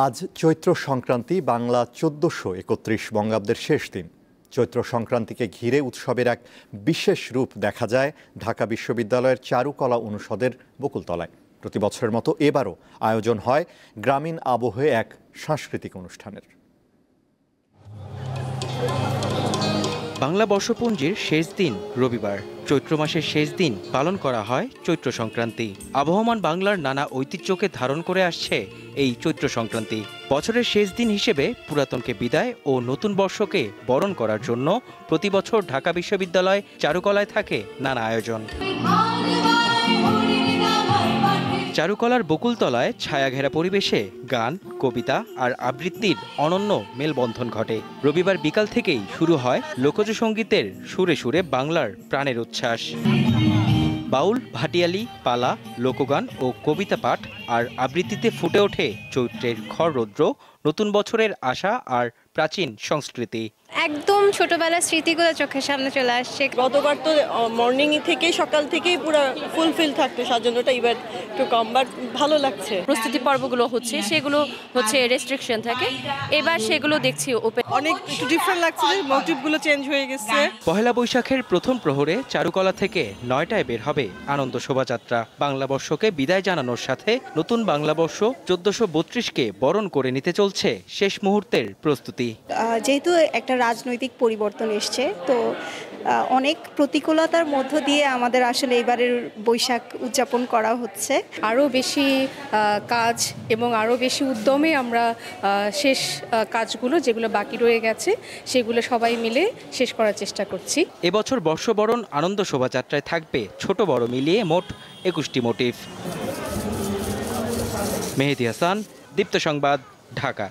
আজ চৈত্র সংক্রান্তি, বাংলা ১৪৩১ বঙ্গাব্দের শেষ দিন। চৈত্র সংক্রান্তিকে ঘিরে উৎসবের এক বিশেষ রূপ দেখা যায় ঢাকা বিশ্ববিদ্যালয়ের চারুকলা অনুষদের বকুলতলায়। প্রতি বছরের মতো এবারও আয়োজন হয় গ্রামীণ আবহে এক সাংস্কৃতিক অনুষ্ঠানের। বাংলা বর্ষপঞ্জির শেষ দিন রবিবার, চৈত্র মাসের শেষ দিন পালন করা হয় চৈত্র সংক্রান্তি। আবহমান বাংলার নানা ঐতিহ্যকে ধারণ করে আসছে এই চৈত্র সংক্রান্তি। বছরের শেষ দিন হিসেবে পুরাতনকে বিদায় ও নতুন বর্ষকে বরণ করার জন্য প্রতি বছর ঢাকা বিশ্ববিদ্যালয় চারুকলায় থাকে নানা আয়োজন। চারুকলার বকুলতলায় ছায়াঘেরা পরিবেশে গান, কবিতা আর আবৃত্তির অনন্য মেলবন্ধন ঘটে। রবিবার বিকাল থেকেই শুরু হয় লোকজ সঙ্গীতের সুরে সুরে বাংলার প্রাণের উচ্ছ্বাস। বাউল, ভাটিয়ালি, পালা, লোকগান ও কবিতা পাঠ আর আবৃত্তিতে ফুটে ওঠে চৈত্রের খর রৌদ্র, নতুন বছরের আশা আর প্রাচীন সংস্কৃতি। একদম ছোটবেলার স্মৃতিগুলো চোখের সামনে চলে আসছে। গতবার তো মর্নিং থেকেই সকাল থেকেই পুরো ফুলফিল থাকতো সাজানোটা, এবার একটু কম, বাট ভালো লাগছে। প্রস্তুতি পর্বগুলো হচ্ছে, সেগুলো হচ্ছে রেস্ট্রিকশন থাকে, এবার সেগুলো দেখছি ওপেন। অনেক একটু ডিফারেন্ট লাগছে, মোটিভগুলো চেঞ্জ হয়ে গেছে। পহেলা বৈশাখের প্রথম প্রহরে চারুকলা থেকে ৯টায় বের হবে আনন্দ শোভাযাত্রা। বাংলা বর্ষকে বিদায় জানানোর সাথে নতুন বাংলা বর্ষ ১৪৩২কে বরণ করে নিতে চলছে শেষ মুহূর্তের প্রস্তুতি। যেহেতু একটা রাজনৈতিক পরিবর্তন এসছে, তো অনেক প্রতিকূলতার মধ্য দিয়ে আমাদের আসলে এবারের বৈশাখ উদযাপন করা হচ্ছে। আরও বেশি কাজ এবং আরও বেশি উদ্যমে আমরা শেষ কাজগুলো যেগুলো বাকি রয়ে গেছে সেগুলো সবাই মিলে শেষ করার চেষ্টা করছি। এবছর বর্ষবরণ আনন্দ শোভাযাত্রায় থাকবে ছোট বড় মিলিয়ে মোট ২১টি মোটিভ। মেহেদী হাসান, দীপ্ত সংবাদ, ঢাকা।